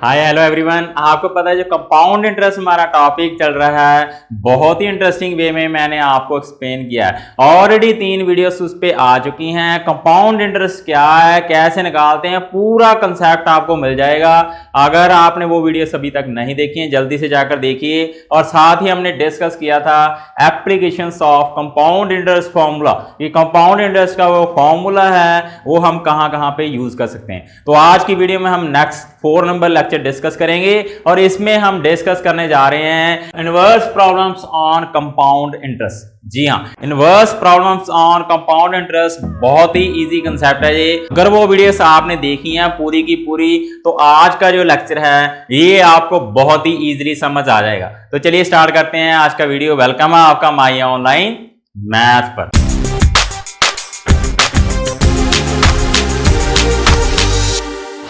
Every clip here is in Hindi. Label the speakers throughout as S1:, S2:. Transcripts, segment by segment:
S1: Hi hello everyone. आपको पता है जो कंपाउंड इंटरेस्ट हमारा टॉपिक चल रहा है, बहुत ही इंटरेस्टिंग वे में मैंने आपको एक्सप्लेन किया है। ऑलरेडी 3 वीडियोस उस पे आ चुकी हैं। कंपाउंड इंटरेस्ट क्या है, कैसे निकालते हैं, पूरा कंसेप्ट आपको मिल जाएगा। अगर आपने वो वीडियोस अभी तक नहीं देखी हैं, जल्दी से जाकर देखिए। और साथ ही हमने डिस्कस किया था applications of compound interest formula. ये कंपाउंड इंटरेस्ट का वो फॉर्मूला है, वो हम कहां कहां पे यूज कर सकते हैं। तो आज की वीडियो में हम नेक्स्ट 4 नंबर लेक्चर डिस्कस करेंगे और इसमें हम डिस्कस करने जा रहे हैं inverse problems on compound interest. जी हाँ, inverse problems on compound interest बहुत ही इजी कंसेप्ट है ये। अगर वो वीडियोस आपने देखी हैं पूरी की पूरी, तो आज का जो लेक्चर है ये आपको बहुत ही इजीली समझ आ जाएगा। तो चलिए स्टार्ट करते हैं आज का वीडियो। वेलकम है आपका माई ऑनलाइन मैथ पर।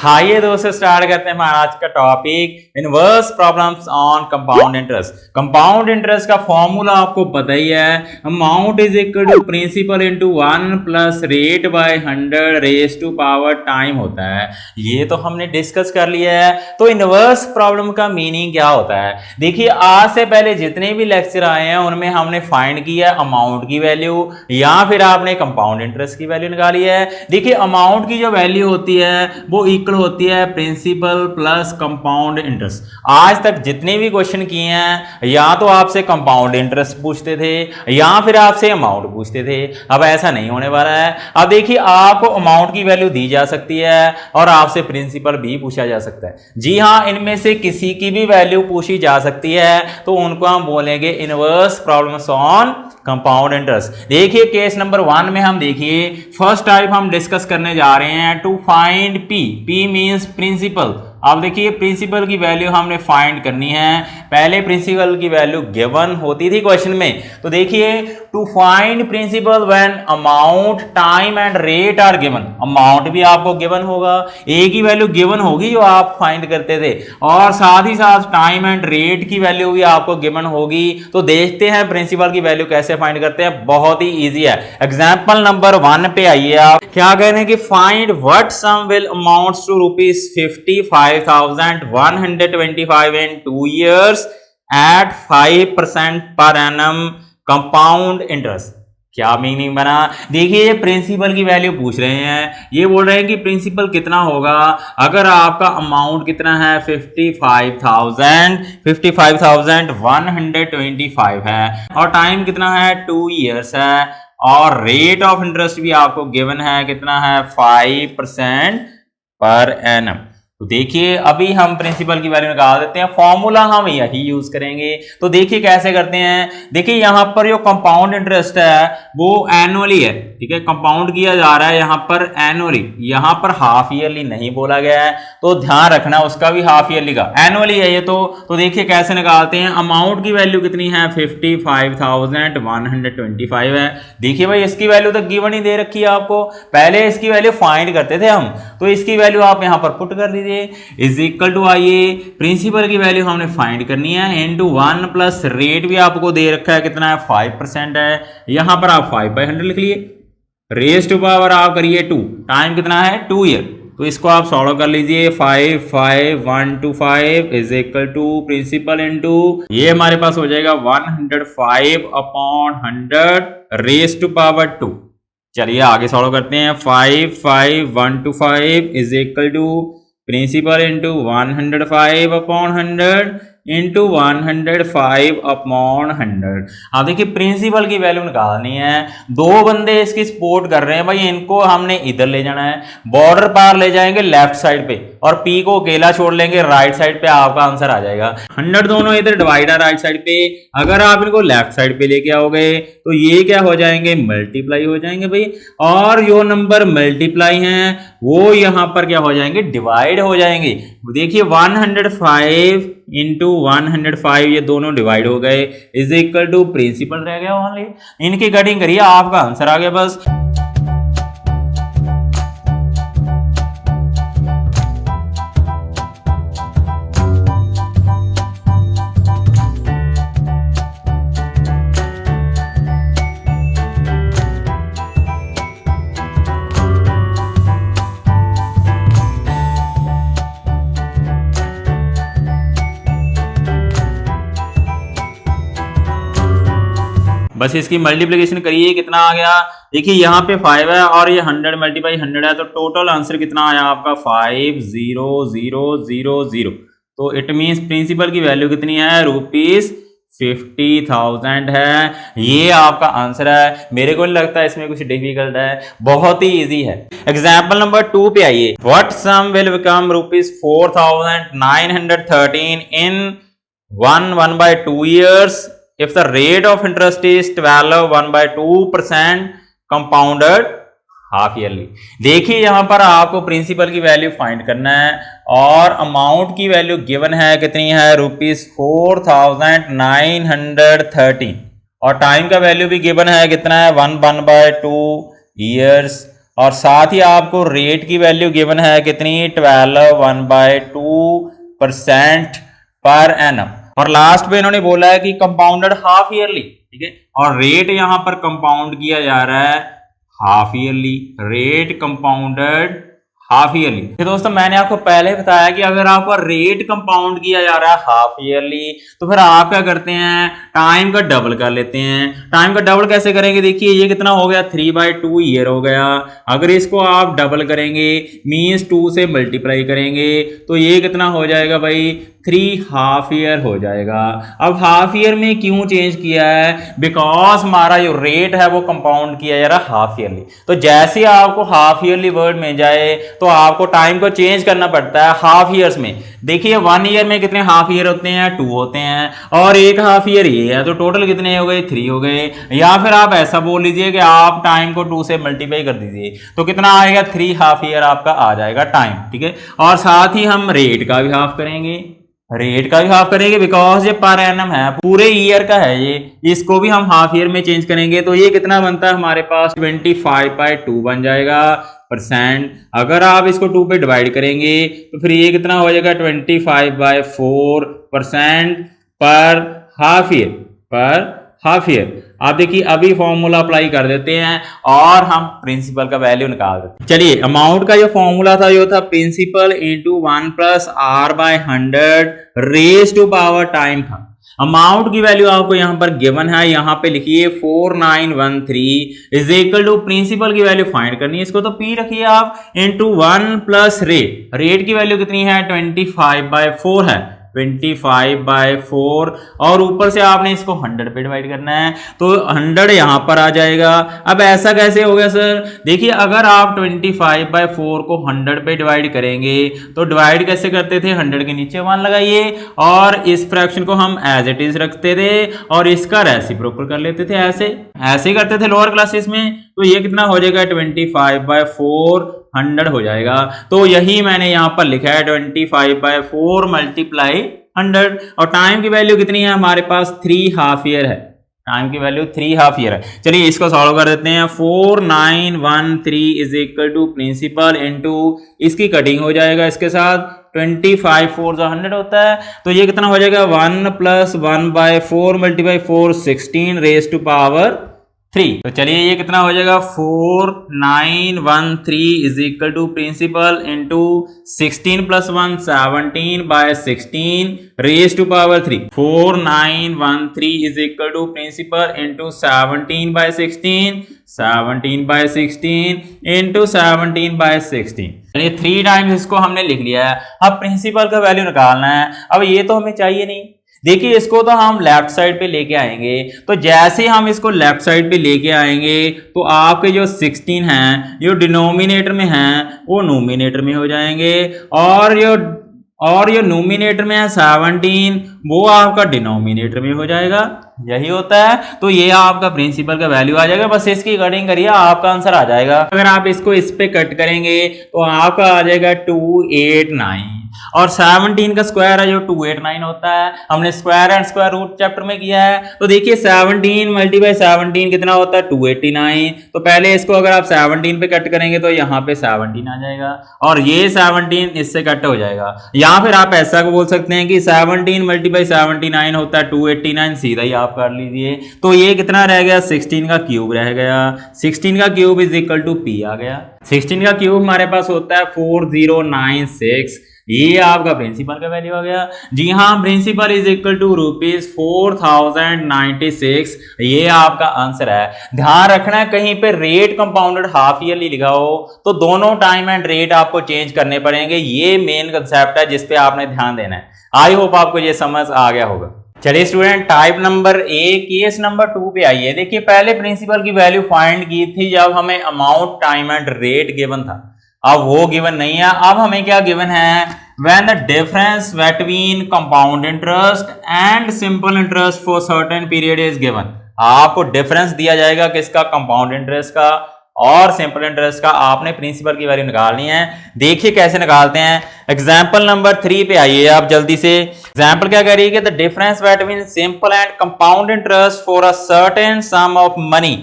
S1: आइए दोस्तों स्टार्ट करते हैं हमारा आज का topic inverse problems on compound interest. Compound interest का फॉर्मूला आपको पता ही है, amount is equal to principal into 1 plus rate by 100 raise to power time होता है। ये तो हमने डिस्कस कर लिया है। तो इनवर्स प्रॉब्लम का मीनिंग क्या होता है? देखिए, आज से पहले जितने भी लेक्चर आए हैं उनमें हमने फाइंड किया अमाउंट की वैल्यू या फिर आपने कंपाउंड इंटरेस्ट की वैल्यू निकाली है। देखिए, अमाउंट की जो वैल्यू होती है वो इक्वल होती है प्रिंसिपल प्लस कंपाउंड इंटरेस्ट। आज तक जितने भी क्वेश्चन किए हैं या तो आपसे कंपाउंड इंटरेस्ट पूछते थे या फिर आपसे अमाउंट पूछते थे। अब ऐसा नहीं होने वाला है। अब देखिए, आपको अमाउंट की वैल्यू दी जा सकती है और आपसे प्रिंसिपल भी पूछा जा सकता है। जी हाँ, इनमें से किसी की भी वैल्यू पूछी जा सकती है, तो उनको हम बोलेंगे inverse problems on compound interest. देखिए, केस नंबर 1 में हम देखिए फर्स्ट टाइप हम डिस्कस करने जा रहे हैं to find P means principal. अब देखिए, प्रिंसिपल की वैल्यू हमने फाइंड करनी है। पहले प्रिंसिपल की वैल्यू गिवन होती थी क्वेश्चन में। तो देखिए, to find principal when amount time and rate are given. Amount भी आपको गिवन होगा, ए की वैल्यू गिवन होगी जो आप फाइंड करते थे, और साथ ही साथ टाइम एंड रेट की वैल्यू भी आपको गिवन होगी। तो देखते हैं प्रिंसिपल की वैल्यू कैसे फाइंड करते हैं। बहुत ही ईजी है। एग्जाम्पल नंबर 1 पे आइए। आप क्या कह रहे हैं कि find what sum will amounts to ₹55,125 in 2 years at 5% per annum compound interest। क्या मीनिंग बना? देखिए, ये प्रिंसिपल की वैल्यू पूछ रहे हैं। ये बोल रहे हैं कि प्रिंसिपल कितना होगा अगर आपका अमाउंट कितना है 55,125 है और टाइम कितना है 2 years है, और रेट ऑफ इंटरेस्ट भी आपको गिवन है, कितना है 5% पर एनम। तो देखिए, अभी हम प्रिंसिपल की वैल्यू निकाल देते हैं। फॉर्मूला हम यही यूज करेंगे। तो देखिए कैसे करते हैं। देखिए, यहां पर जो कंपाउंड इंटरेस्ट है वो एनुअली है, ठीक है, कंपाउंड किया जा रहा है यहां पर एनुअली। यहां पर हाफ ईयरली नहीं बोला गया है, तो ध्यान रखना उसका भी हाफ ईयरली का एनुअली है ये। तो देखिए कैसे निकालते हैं। अमाउंट की वैल्यू कितनी है 55,125 है। देखिए भाई, इसकी वैल्यू तो गिवन ही दे रखी है आपको। पहले इसकी वैल्यू फाइंड करते थे हम, तो इसकी वैल्यू आप यहां पर पुट कर दीजिए। इज इक्वल टू, आइए प्रिंसिपल की वैल्यू हमने फाइंड करनी है इनटू 1 प्लस रेट भी आपको दे रखा है, कितना है 5% है। यहां पर आप 5/100 लिख लिए, रेज टू पावर आप करिए 2, टाइम कितना है 2 ईयर। तो इसको आप सॉल्व कर लीजिए। 55,125 is equal to principal into, ये हमारे पास हो जाएगा 105/100 रेज टू पावर 2। चलिए आगे सॉल्व करते हैं। 55,125 is equal to principal into 105/100 into 105/100। अब देखिए, प्रिंसिपल की वैल्यू निकालनी है। 2 बंदे इसकी सपोर्ट कर रहे हैं भाई, इनको हमने इधर ले जाना है, बॉर्डर पार ले जाएंगे लेफ्ट साइड पे और पी को अकेला छोड़ लेंगे राइट साइड पे। आपका आंसर आ जाएगा 100। दोनों इधर डिवाइड है राइट साइड पे। अगर आप इनको लेफ्ट साइड पे लेके आओगे तो ये क्या हो जाएंगे, मल्टीप्लाई हो जाएंगे भाई। और जो नंबर मल्टीप्लाई हैं वो यहां पर क्या हो जाएंगे, डिवाइड हो जाएंगे। देखिए, 105 इंटू 105 ये दोनों डिवाइड हो गए, इज इक्वल टू प्रिंसिपल रह गया ओनली। इनकी कटिंग करिए, आपका आंसर आ गया बस। बस इसकी मल्टीप्लिकेशन करिए, कितना आ गया, देखिए यहाँ पे 5 है और ये 100 मल्टीप्लाई 100 है, तो टोटल आंसर कितना आया आपका 50,000। तो इट मीन्स प्रिंसिपल की वैल्यू कितनी है, ₹50,000 है। ये आपका आंसर है। मेरे को नहीं लगता इसमें कुछ डिफिकल्ट है, बहुत ही इजी है। एग्जाम्पल नंबर 2 पे आइए। What sum will become ₹4,913 in 1/2 years if the rate of interest is 1/2% compounded half yearly. देखिए यहां पर आपको प्रिंसिपल की वैल्यू फाइंड करना है और अमाउंट की वैल्यू गिवन है, कितनी है, ₹4,913 और टाइम का वैल्यू भी गिवन है, कितना है, 1/2 ईयर्स और साथ ही आपको रेट की वैल्यू गिवन है, कितनी, 1/2% पर एनम और लास्ट में इन्होंने बोला है कि कंपाउंडेड हाफ ईयरली, ठीक है, और रेट यहां पर कंपाउंड किया जा रहा है half yearly, rate compounded half yearly. तो दोस्तों मैंने आपको पहले बताया कि अगर आपका रेट कंपाउंड किया जा रहा है हाफ ईयरली तो फिर आप क्या करते हैं, टाइम का डबल कर लेते हैं। टाइम का डबल कैसे करेंगे, देखिए ये कितना हो गया, 3/2 ईयर हो गया। अगर इसको आप डबल करेंगे मीन्स 2 से मल्टीप्लाई करेंगे तो ये कितना हो जाएगा भाई, 3 हाफ ईयर हो जाएगा। अब हाफ ईयर में क्यों चेंज किया है, बिकॉज हमारा जो रेट है वो कंपाउंड किया जा रहा है हाफ ईयरली। तो जैसे आपको हाफ ईयरली वर्ड में जाए तो आपको टाइम को चेंज करना पड़ता है हाफ ईयर्स में। देखिए 1 ईयर में कितने हाफ ईयर होते हैं, 2 होते हैं और एक हाफ ईयर ये है, तो टोटल कितने हो गए, 3 हो गए। या फिर आप ऐसा बोल लीजिए कि आप टाइम को 2 से मल्टीप्लाई कर दीजिए तो कितना आएगा, 3 हाफ ईयर आपका आ जाएगा टाइम, ठीक है। और साथ ही हम रेट का भी हाफ करेंगे, रेट का भी हाफ करेंगे बिकॉज ये पर एनम है, पूरे ईयर का है ये, इसको भी हम हाफ ईयर में चेंज करेंगे तो ये कितना बनता है हमारे पास, 25/2 बन जाएगा परसेंट। अगर आप इसको 2 पे डिवाइड करेंगे तो फिर ये कितना हो जाएगा, 25/4% पर हाफ ईयर। आप देखिए अभी फॉर्मूला अप्लाई कर देते हैं और हम प्रिंसिपल का वैल्यू निकाल देते हैं। चलिए अमाउंट का जो फॉर्मूला था जो था principal into 1 + R/100 raise to power time था। अमाउंट की वैल्यू आपको यहां पर गिवन है, यहां पे लिखिए 4913 इज इक्वल टू प्रिंसिपल की वैल्यू फाइंड करनी है, इसको तो P रखिए आप, इंटू 1 + रेट की वैल्यू कितनी है, 25/4 है, 25/4 और ऊपर से आपने इसको 100 पे डिवाइड करना है तो 100 यहां पर आ जाएगा। अब ऐसा कैसे हो गया सर, देखिए अगर आप 25/4 को 100 पे डिवाइड करेंगे तो डिवाइड कैसे करते थे, 100 के नीचे 1 लगाइए और इस फ्रैक्शन को हम एज इट इज रखते थे और इसका रेसिप्रोकल कर लेते थे, ऐसे करते थे लोअर क्लासेस में। तो ये कितना हो जाएगा, 25/4 100 हो जाएगा। तो यही मैंने यहां पर लिखा है 25/4 × 100 और टाइम की वैल्यू कितनी है हमारे पास, 3 हाफ ईयर है, टाइम की वैल्यू 3 हाफ ईयर है। चलिए इसको सॉल्व कर देते हैं। 4913 is equal to principal into इसकी कटिंग हो जाएगा इसके साथ, 25/4 जो 100 होता है तो ये कितना हो जाएगा, 1 + 1/4 × 4 16 रेज़ टू पावर 3। तो चलिए ये कितना हो जाएगा, 4913 is equal to principal into 16 + 1 17/16 raise to power 3। 4913 is equal to principal into 17/16 17/16 into 17/16। चलिए 3 टाइम्स इसको हमने लिख लिया है। अब प्रिंसिपल का वैल्यू निकालना है। अब ये तो हमें चाहिए नहीं, देखिए इसको तो हम लेफ्ट साइड पे लेके आएंगे, तो जैसे हम इसको लेफ्ट साइड पे लेके आएंगे तो आपके जो 16 हैं जो डिनोमिनेटर में हैं वो नोमिनेटर में हो जाएंगे और जो नोमिनेटर में है 17 वो आपका डिनोमिनेटर में हो जाएगा, यही होता है। तो ये आपका प्रिंसिपल का वैल्यू आ जाएगा, बस इसकी कटिंग करिए आपका आंसर आ जाएगा। अगर आप इसको इस पे कट करेंगे तो आपका आ जाएगा 289 और 17 का स्क्वायर है जो 289 होता है, हमने square and square root chapter में किया है। तो देखिए 17 × 17 कितना होता है, 289। तो पहले इसको अगर आप 17 पे कट करेंगे तो यहाँ पे 17 आ जाएगा और ये 17 इससे कट हो जाएगा। या फिर आप ऐसा बोल सकते हैं कि 17 × 79 होता है 289, सीधा ही आप कर लीजिए। तो ये कितना रह गया, 16 का क्यूब रह गया, 16 का cube is equal to P आ गया। 16 का क्यूब हमारे पास होता है 4096 ये आपका प्रिंसिपल का वैल्यू आ गया। जी हाँ, प्रिंसिपल इज इक्वल टू ₹4096। ये आपका आंसर है। ध्यान रखना है कहीं पे रेट कंपाउंडेड हाफ ईयरली लिखा हो तो दोनों टाइम एंड रेट आपको चेंज करने पड़ेंगे। ये मेन कंसेप्ट है जिसपे आपने ध्यान देना है। आई होप आपको ये समझ आ गया होगा। चलिए student, type number A, case number 2 पे आइए। देखिए पहले प्रिंसिपल की वैल्यू फाइंड की थी जब हमें amount, time and rate given था। अब वो गिवन नहीं है, अब हमें क्या गिवन है? When the difference between compound interest and simple interest for certain period is given. आपको डिफरेंस दिया जाएगा किसका? कंपाउंड इंटरेस्ट का और सिंपल इंटरेस्ट का। आपने प्रिंसिपल की वैल्यू निकालनी है। देखिए कैसे निकालते हैं। एग्जाम्पल नंबर 3 पे आइए आप जल्दी से। एग्जाम्पल क्या कह रही है कि the difference between simple and compound interest for a certain sum of money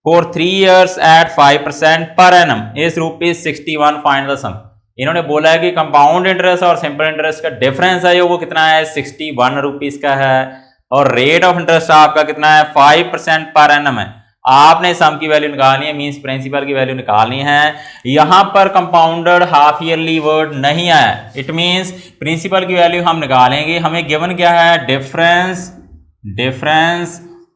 S1: for 3 years at 5% per annum is ₹61। Find the sum. इन्होंने बोला है कि कंपाउंड इंटरेस्ट और सिंपल इंटरेस्ट का डिफरेंस है वो कितना है? 61 रुपीज का है। और रेट ऑफ इंटरेस्ट आपका कितना है? 5% पर एनम है। आपने सम की वैल्यू निकालनी है, मींस प्रिंसिपल की वैल्यू निकालनी है। यहां पर कंपाउंडेड हाफ ईयरली वर्ड नहीं आया, इट मींस प्रिंसिपल की वैल्यू हम निकालेंगे। हमें गिवन क्या है?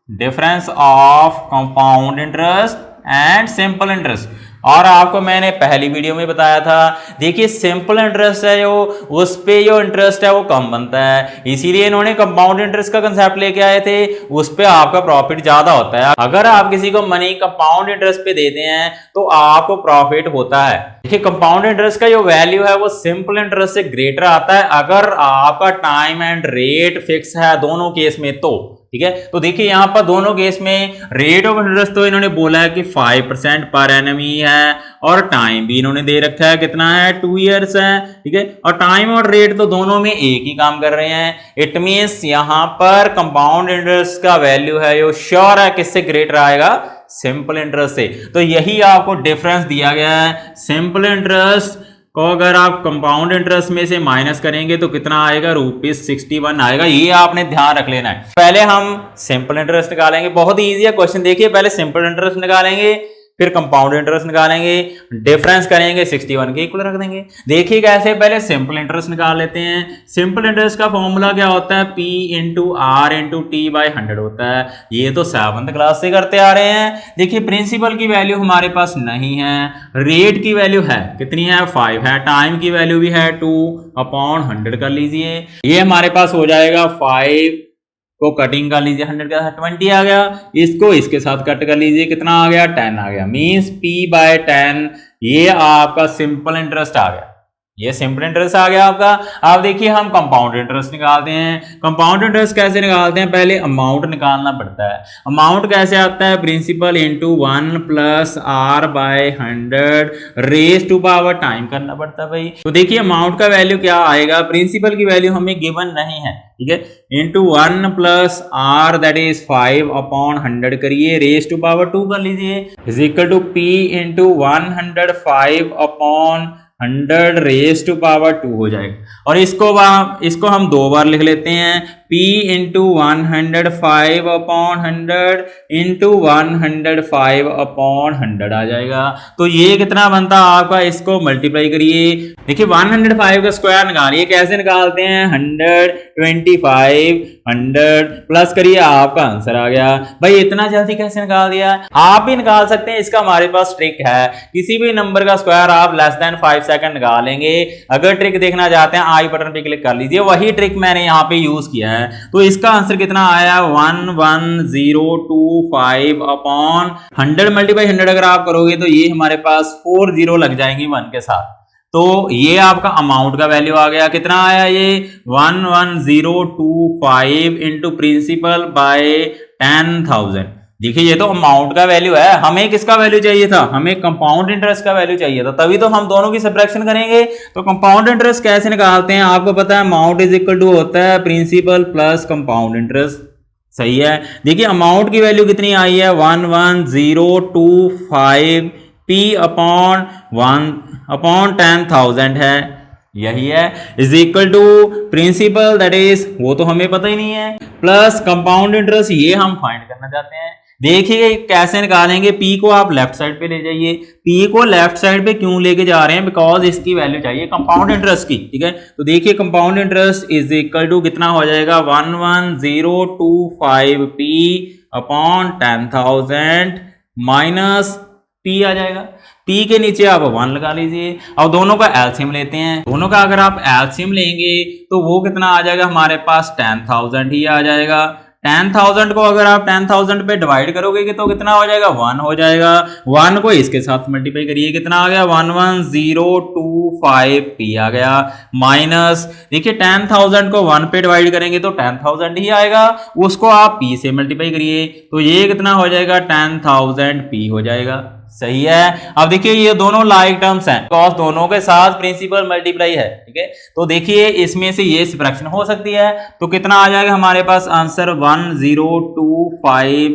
S1: Difference of compound interest and simple interest. और आपको मैंने पहली वीडियो में बताया था, देखिए सिंपल इंटरेस्ट है जो, उस पे जो इंटरेस्ट है वो कम बनता है, इसीलिए इन्होंने कंपाउंड इंटरेस्ट का कंसेप्ट लेके आए थे। उस पे आपका प्रॉफिट ज्यादा होता है। अगर आप किसी को मनी कंपाउंड इंटरेस्ट पे देते हैं तो आपको प्रॉफिट होता है। देखिए कंपाउंड इंटरेस्ट का जो वैल्यू है वो सिंपल इंटरेस्ट से ग्रेटर आता है अगर आपका टाइम एंड रेट फिक्स है दोनों केस में तो। ठीक है, तो देखिए यहां पर दोनों केस में रेट ऑफ इंटरेस्ट तो इन्होंने बोला है कि 5% पर एनम ही है, और टाइम भी इन्होंने दे रखा है कितना है? 2 इयर्स है। ठीक है, और टाइम और रेट तो दोनों में एक ही काम कर रहे हैं। इट मींस यहां पर कंपाउंड इंटरेस्ट का वैल्यू है जो श्योर है किससे ग्रेटर आएगा? सिंपल इंटरेस्ट से। तो यही आपको डिफरेंस दिया गया है। सिंपल इंटरेस्ट को अगर आप कंपाउंड इंटरेस्ट में से माइनस करेंगे तो कितना आएगा? ₹61 आएगा। ये आपने ध्यान रख लेना है। पहले हम सिंपल इंटरेस्ट निकालेंगे, बहुत ही इजी है क्वेश्चन। देखिए पहले सिंपल इंटरेस्ट निकालेंगे, फिर कंपाउंड इंटरेस्ट निकालेंगे, डिफरेंस करेंगे, 61 के इक्वल रख देंगे। देखिए कैसे, पहले सिंपल इंटरेस्ट निकाल लेते हैं। सिंपल इंटरेस्ट का फॉर्मूला क्या होता है? P into R into T/100 होता है। ये तो 7th क्लास से करते आ रहे हैं। देखिए प्रिंसिपल की वैल्यू हमारे पास नहीं है, रेट की वैल्यू है कितनी है? 5 है। टाइम की वैल्यू भी है 2/100 कर लीजिए। ये हमारे पास हो जाएगा 5 को कटिंग कर लीजिए, 100 का 20 आ गया। इसको इसके साथ कट कर लीजिए, कितना आ गया? 10 आ गया। मींस P/10 ये आपका सिंपल इंटरेस्ट आ गया। ये सिंपल इंटरेस्ट आ गया आपका। अब देखिए हम कंपाउंड इंटरेस्ट निकालते हैं। कंपाउंड इंटरेस्ट कैसे निकालते हैं? पहले अमाउंट निकालना पड़ता है। अमाउंट कैसे आता है? Principal into 1 plus R/100 raise to power time करना पड़ता है भाई। तो देखिए अमाउंट का वैल्यू क्या आएगा? प्रिंसिपल की वैल्यू हमें गिवन नहीं है, ठीक है। Into 1 plus R that is 5/100 करिए, रेज टू पावर 2 कर लीजिए, is equal to P into 100 5/100 raise to power 2 हो जाएगा। और इसको हम 2 बार लिख लेते हैं, P इंटू 100 5/100 इंटू 100 5/100 आ जाएगा। तो ये कितना बनता है आपका? इसको मल्टीप्लाई करिए। देखिए 105 का स्क्वायर निकालिए, कैसे निकालते हैं? 125 100 प्लस करिए, आपका आंसर आ गया। भाई इतना जल्दी कैसे निकाल दिया? आप भी निकाल सकते हैं, इसका हमारे पास ट्रिक है। किसी भी नंबर का स्क्वायर आप लेस देन 5 सेकंड निकालेंगे। अगर ट्रिक देखना चाहते हैं आई बटन पे क्लिक कर लीजिए, वही ट्रिक मैंने यहाँ पे यूज किया है। तो इसका आंसर कितना आया? 11025/100 मल्टीप्लाई 100 अगर आप करोगे तो ये हमारे पास 4 0 लग जाएंगी 1 के साथ। तो ये आपका अमाउंट का वैल्यू आ गया। कितना आया ये? 11025 इंटू प्रिंसिपल बाय 10,000। देखिए ये तो अमाउंट का वैल्यू है, हमें किसका वैल्यू चाहिए था? हमें कंपाउंड इंटरेस्ट का वैल्यू चाहिए था, तभी तो हम दोनों की सब्ट्रैक्शन करेंगे। तो कंपाउंड इंटरेस्ट कैसे निकालते हैं? आपको पता है अमाउंट इज इक्वल टू होता है प्रिंसिपल प्लस कंपाउंड इंटरेस्ट। सही है। देखिए अमाउंट की वैल्यू कितनी आई है? 11025 P/1000 है, यही है, is equal to principal that is, वो तो हमें पता ही नहीं है, प्लस कंपाउंड इंटरेस्ट ये हम फाइंड करना चाहते हैं। देखिए कैसे निकालेंगे, पी को आप लेफ्ट साइड पे ले जाइए। पी को लेफ्ट साइड पे क्यों लेके जा रहे हैं, बिकॉज इसकी वैल्यू चाहिए कंपाउंड इंटरेस्ट की, ठीक है। तो देखिए compound interest is equal to कितना हो जाएगा 11025 पी अपॉन 10,000 माइनस पी आ जाएगा। पी के नीचे आप 1 लगा लीजिए। अब दोनों का एलसीएम लेते हैं। दोनों का अगर आप एलसीएम लेंगे तो वो कितना आ जाएगा हमारे पास 10,000 ही आ जाएगा। 10,000 को अगर आप 10,000 पे डिवाइड करोगे तो कितना हो जाएगा 1 हो जाएगा। 1 को इसके साथ मल्टीप्लाई करिए, कितना आ गया 11025 पी आ गया। माइनस देखिए 10,000 को 1 पे डिवाइड करेंगे तो 10,000 ही आएगा, उसको आप पी से मल्टीप्लाई करिए तो ये कितना हो जाएगा 10,000 पी हो जाएगा। सही है। अब देखिए ये दोनों लाइक टर्म्स हैं, बिकॉज दोनों के साथ प्रिंसिपल मल्टीप्लाई है, ठीक है। तो देखिए इसमें से ये फ्रैक्शन हो सकती है, तो कितना आ जाएगा हमारे पास आंसर 1025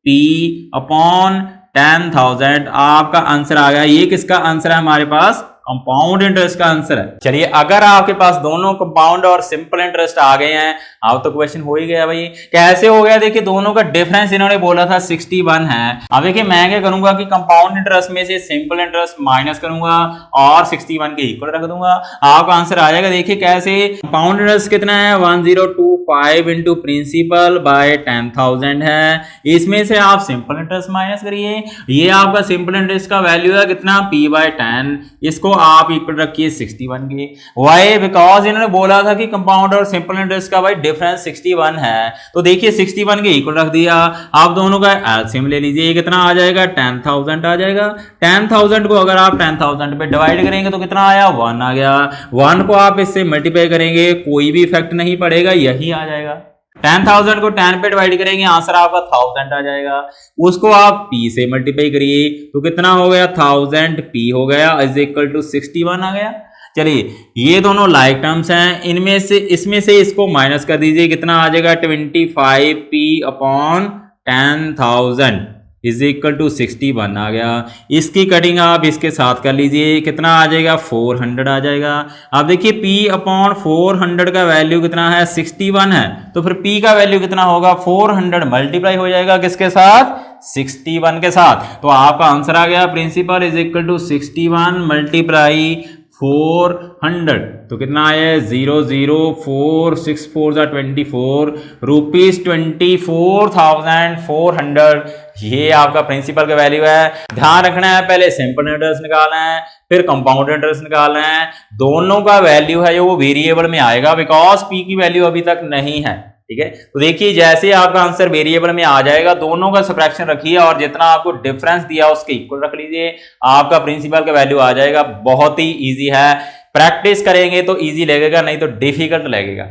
S1: पी अपॉन 10,000 आपका आंसर आ गया। ये किसका आंसर है हमारे पास, कंपाउंड इंटरेस्ट का आंसर है। चलिए अगर आपके पास दोनों कंपाउंड और सिंपल इंटरेस्ट आ गए हैं, अब तो क्वेश्चन हो ही गया भाई। कैसे हो गया, देखिए दोनों का डिफरेंस इन्होंने बोला था 61 है। अब देखिए मैं क्या करूंगा कि कंपाउंड इंटरेस्ट में से सिंपल इंटरेस्ट माइनस करूंगा और 61 के इक्वल रख दूंगा, आपका आंसर आ जाएगा। देखिए कैसे, कंपाउंड इंटरेस्ट कितना है 1025 इंटू प्रिंसिपल बाय 10,000 है, इसमें से आप सिंपल इंटरेस्ट माइनस करिए। ये आपका सिंपल इंटरेस्ट का वैल्यू है कितना p बाय 10, इसको आप इक्वल रखिए 61 के। वाई, बिकॉज इन्होंने बोला था कि कंपाउंड और सिंपल इंटरेस्ट का भाई डिफरेंस 61 है, तो देखिए 61 के इक्वल रख दिया। आप दोनों का एलसीएम ले लीजिए, कितना आ जाएगा 10,000 आ जाएगा। 10,000 को अगर आप 10,000 पे डिवाइड करेंगे तो कितना आया 1 आ गया। 1 को आप इससे मल्टीप्लाई करेंगे, कोई भी इफेक्ट नहीं पड़ेगा, यही आ जाएगा। 10,000 को 10 पे डिवाइड करेंगे, आंसर आपका 1000 आ जाएगा। उसको आप p से मल्टीप्लाई करिए तो कितना हो गया 1000 p हो गया इज इक्वल टू 61 आ गया। चलिए ये दोनों लाइक टर्म्स हैं, इनमें से इसमें से इसको माइनस कर दीजिए, कितना आ जाएगा 25 p upon 10,000 is equal to 61 आ गया। इसकी कटिंग आप इसके साथ कर लीजिए, कितना आ जाएगा 400 आ जाएगा। अब देखिए p अपॉन 400 का वैल्यू कितना है 61 है, तो फिर p का वैल्यू कितना होगा 400 मल्टीप्लाई हो जाएगा किसके साथ 61 के साथ। तो आपका आंसर आ गया principal is equal to 61 multiply 400, तो कितना आया 00464 24 रुपीज 24,400, ये आपका प्रिंसिपल का वैल्यू है। ध्यान रखना है पहले सिंपल इंटरेस्ट निकालना है, फिर कंपाउंड इंटरेस्ट निकालना है। दोनों का वैल्यू है वो वेरिएबल में आएगा, बिकॉज पी की वैल्यू अभी तक नहीं है, ठीक है। तो देखिए जैसे आपका आंसर वेरिएबल में आ जाएगा, दोनों का सब्ट्रैक्शन रखिए और जितना आपको डिफरेंस दिया उसके इक्वल रख लीजिए, आपका प्रिंसिपल का वैल्यू आ जाएगा। बहुत ही इजी है, प्रैक्टिस करेंगे तो इजी लगेगा, नहीं तो डिफिकल्ट लगेगा।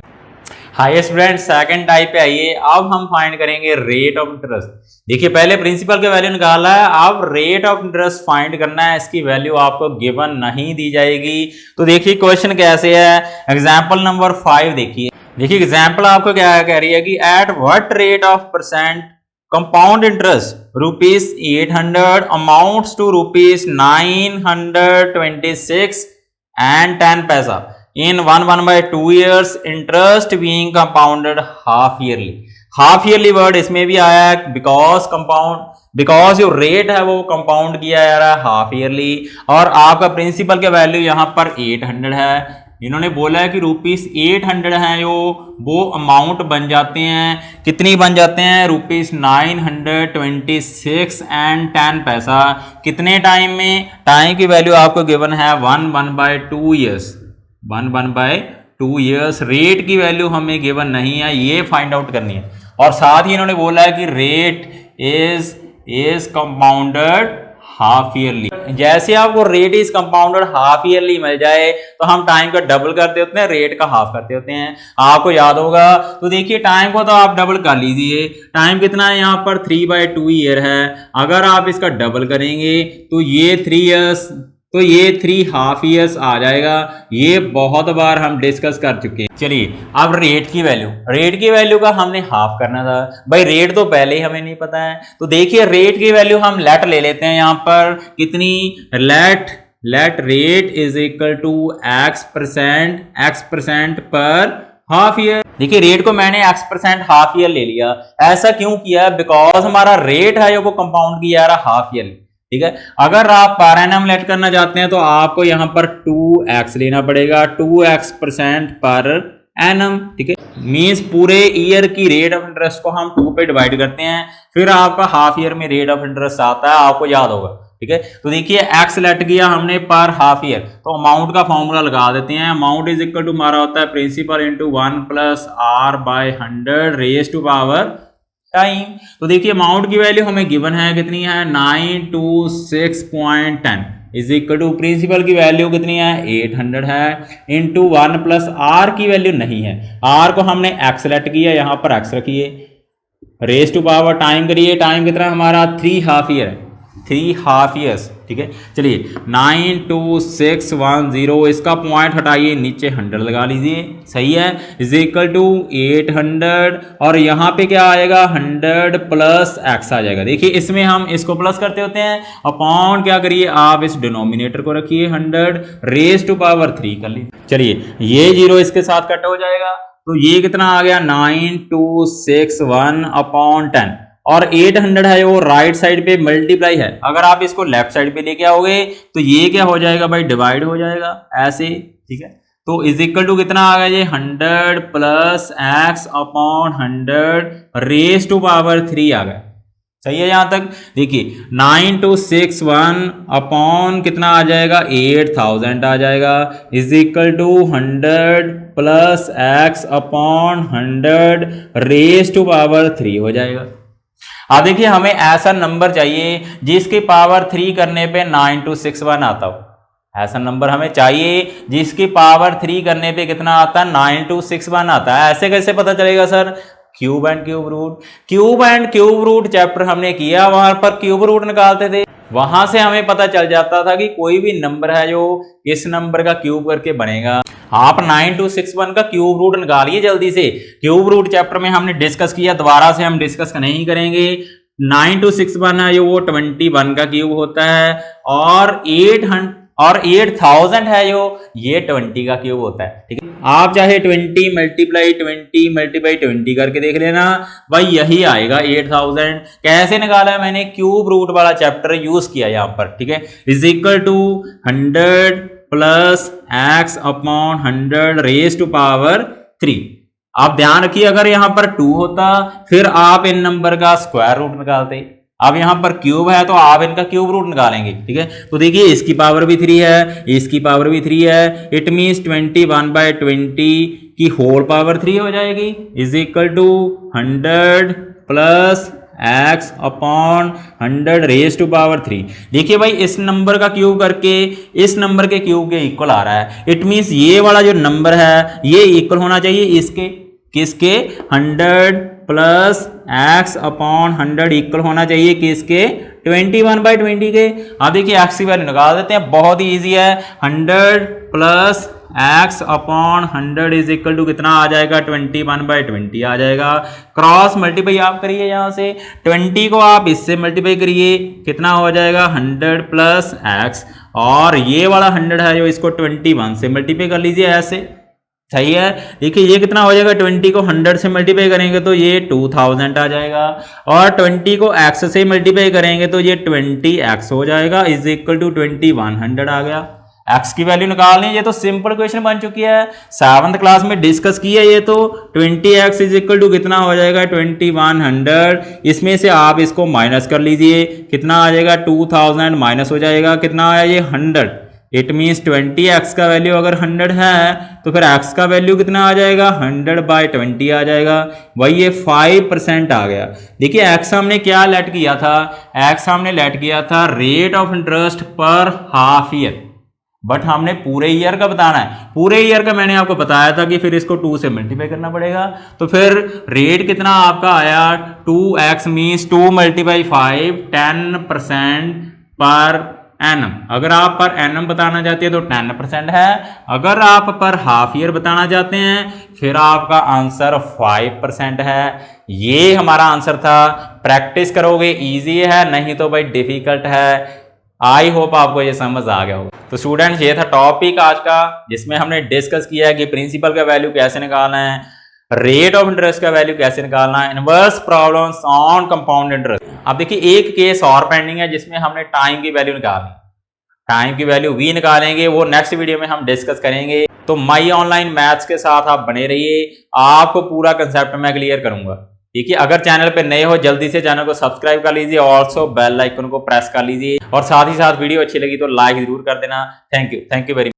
S1: हाय स्टूडेंट, सेकंड टाइप पे आइए। अब हम फाइंड करेंगे रेट ऑफ इंटरेस्ट। देखिए पहले प्रिंसिपल का वैल्यू निकाला है, अब रेट ऑफ इंटरेस्ट फाइंड करना है। इसकी वैल्यू आपको गिवन नहीं दी जाएगी। तो देखिए क्वेश्चन कैसे है, एग्जांपल नंबर 5 देखिए। देखिए एग्जांपल आपको क्या कह रही है कि at what rate of percent compound interest rupees 800 amounts to rupees 926 and 10 पैसा in 1/2 years, interest being compounded half yearly। Half yearly word इसमें भी आया है, बिकॉज जो रेट है वो कंपाउंड किया जा रहा है हाफ ईयरली, और आपका प्रिंसिपल का वैल्यू यहाँ पर 800 है। इन्होंने बोला है कि रुपीज 800 है, वो अमाउंट बन जाते हैं, कितनी बन जाते हैं रुपीज 926 and 10 पैसा। कितने टाइम में, टाइम की वैल्यू आपको गिवन है 1/2 years, 1/2 years। रेट की वैल्यू हमें गिवन नहीं है, ये फाइंड आउट करनी है। और साथ ही इन्होंने बोला है कि rate is compounded half yearly. जैसे आपको rate is compounded half yearly मिल जाए तो हम टाइम का डबल करते होते हैं, रेट का हाफ करते होते हैं, आपको याद होगा। तो देखिए टाइम को तो आप डबल कर लीजिए, टाइम कितना है यहाँ पर 3/2 ईयर है। अगर आप इसका डबल करेंगे तो ये 3 इयर्स, तो ये 3 हाफ ईयर्स आ जाएगा। ये बहुत बार हम डिस्कस कर चुके हैं। चलिए अब रेट की वैल्यू का हमने हाफ करना था भाई, रेट तो पहले ही हमें नहीं पता है। तो देखिए रेट की वैल्यू हम लेट ले लेते हैं, यहाँ पर कितनी, let rate is equal to x% पर हाफ ईयर। देखिए रेट को मैंने x% हाफ ईयर ले लिया। ऐसा क्यों किया? बिकॉज हमारा रेट है जो वो कंपाउंड किया जा रहा हाफ ईयरली, ठीक है। अगर आप पर एनम लेट करना चाहते हैं तो आपको यहां पर 2x लेना पड़ेगा, 2x% पर एनम, ठीक है। मींस पूरे ईयर की रेट ऑफ इंटरेस्ट को हम 2 पे डिवाइड करते हैं, फिर आपका हाफ ईयर में रेट ऑफ इंटरेस्ट आता है, आपको याद होगा, ठीक है। तो देखिए x लेट किया हमने पर हाफ ईयर, तो अमाउंट का फॉर्मूला लगा देते हैं। अमाउंट इज इक्वल टू हमारा होता है principal into 1 plus r by 100 raise to power time. तो देखिए अमाउंट की वैल्यू हमें गिवन है, कितनी है 926.10 इज इक्वल टू प्रिंसिपल की वैल्यू कितनी है 800 है, इंटू 1 प्लस आर की वैल्यू नहीं है, आर को हमने एक्स लेट किया, यहां पर एक्स रखिए, रेज टू पावर टाइम करिए, टाइम कितना हमारा 3 हाफ ईयर है, 3 हाफ ईयर्स, ठीक है। चलिए 92610, इसका पॉइंट हटाइए, नीचे 100 लगा लीजिए, सही है, इज इक्वल टू 800 और यहाँ पे क्या आएगा 100 प्लस एक्स आ जाएगा। देखिए इसमें हम इसको प्लस करते होते हैं, अपॉन क्या करिए आप इस डिनोमिनेटर को रखिए 100 रेज टू पावर 3 कर लीजिए। चलिए ये जीरो इसके साथ कट हो जाएगा, तो ये कितना आ गया 9261 अपॉन 10 और 800 है वो राइट साइड पे मल्टीप्लाई है, अगर आप इसको लेफ्ट साइड पे लेके आओगे तो ये क्या हो जाएगा भाई डिवाइड हो जाएगा ऐसे, ठीक है। तो इज इक्वल टू कितना आ गया ये 100 plus X upon 100 raise to power 3 आ गया, सही है यहां तक। देखिए 9261 अपॉन कितना आ जाएगा 8000 आ जाएगा, is equal to 100 plus X upon 100 raise to power 3 हो जाएगा। अब देखिए हमें ऐसा नंबर चाहिए जिसकी पावर 3 करने पे 9261 आता हो, ऐसा नंबर हमें चाहिए जिसकी पावर 3 करने पे कितना आता है 9261 आता है। ऐसे कैसे पता चलेगा sir? Cube and cube root, cube and cube root chapter हमने किया, वहां पर क्यूब रूट निकालते थे, वहां से हमें पता चल जाता था कि कोई भी नंबर है जो इस नंबर का क्यूब करके बनेगा। आप 9261 का क्यूब रूट निकालिए जल्दी से, क्यूब रूट चैप्टर में हमने डिस्कस किया, दोबारा से हम डिस्कस नहीं करेंगे। 9261 है जो वो 21 का क्यूब होता है, और 8000 है जो ये 20 का क्यूब होता है, ठीक है। आप चाहे 20 मल्टीप्लाई 20 करके देख लेना, भाई यही आएगा 8000। कैसे निकाला है मैंने? क्यूब रूट वाला चैप्टर यूज किया यहाँ पर, ठीक है। Is equal to 100 plus X upon 100 raise to power 3। आप ध्यान रखिए अगर यहां पर 2 होता फिर आप इन नंबर का स्क्वायर रूट निकालते, अब यहां पर क्यूब है तो आप इनका क्यूब रूट निकालेंगे, ठीक है। तो देखिए इसकी पावर भी 3 है, इसकी पावर भी 3 है, इट मींस 21/20 की होल पावर 3 हो जाएगी, is equal to 100 plus X upon 100 raise to power 3। देखिए भाई इस नंबर का क्यूब करके इस नंबर के क्यूब के इक्वल आ रहा है, इट मींस ये वाला जो नंबर है ये इक्वल होना चाहिए इसके, किसके 100 प्लस एक्स अपॉन 100 इक्वल होना चाहिए किसके 21/20 के। अब देखिए एक्स की वैल्यू निकाल देते हैं, बहुत ही ईजी है, 100 plus X upon 100 is equal to कितना आ जाएगा 21/20 आ जाएगा। क्रॉस मल्टीप्लाई आप करिए, यहां से 20 को आप इससे मल्टीप्लाई करिए, कितना हो जाएगा 100 प्लस एक्स, और ये वाला 100 है जो इसको 21 से मल्टीप्लाई कर लीजिए ऐसे, सही है। देखिए ये कितना हो जाएगा 20 को 100 से मल्टीप्लाई करेंगे तो ये 2000 आ जाएगा, और 20 को x से मल्टीप्लाई करेंगे तो ये 20x हो जाएगा, इज इक्वल टू 2100 आ गया। x की वैल्यू निकालनी है, ये तो सिंपल क्वेश्चन बन चुकी है, 7th क्लास में डिस्कस की है ये तो। 20x इज इक्वल टू कितना हो जाएगा 2100, इसमें से आप इसको माइनस कर लीजिए, कितना आ जाएगा 2000 माइनस हो जाएगा, कितना आया ये 100, इट मीन्स 20x का वैल्यू अगर 100 है तो फिर x का वैल्यू कितना आ जाएगा 100/20 आ जाएगा, वही ये 5% आ गया। देखिए x हमने क्या लेट किया था, x हमने लेट किया था रेट ऑफ इंटरेस्ट पर हाफ ईयर, बट हमने पूरे ईयर का बताना है। पूरे ईयर का मैंने आपको बताया था कि फिर इसको 2 से मल्टीप्लाई करना पड़ेगा, तो फिर रेट कितना आपका आया 2x मीन्स 2 × 5 10% पर एनम। अगर आप पर एनम बताना चाहते हैं तो 10% है, अगर आप पर हाफ ईयर बताना चाहते हैं फिर आपका आंसर 5% है। ये हमारा आंसर था, प्रैक्टिस करोगे इजी है, नहीं तो भाई डिफिकल्ट है। आई होप आपको ये समझ आ गया होगा। तो स्टूडेंट्स ये था टॉपिक आज का, जिसमें हमने डिस्कस किया है कि प्रिंसिपल का वैल्यू कैसे निकालना है, रेट ऑफ इंटरेस्ट का वैल्यू कैसे निकालना है, inverse problems on compound interest. अब देखिए एक केस और पेंडिंग है जिसमें हमने टाइम की वैल्यू निकालनी, टाइम की वैल्यू भी निकालेंगे, वो नेक्स्ट वीडियो में हम डिस्कस करेंगे। तो माई ऑनलाइन मैथ्स के साथ आप बने रहिए, आपको पूरा कंसेप्ट मैं क्लियर करूंगा। ठीक है, अगर चैनल पे नए हो जल्दी से चैनल को सब्सक्राइब कर लीजिए, ऑल्सो बेल आइकन को प्रेस कर लीजिए और साथ ही साथ वीडियो अच्छी लगी तो लाइक जरूर कर देना। Thank you very much.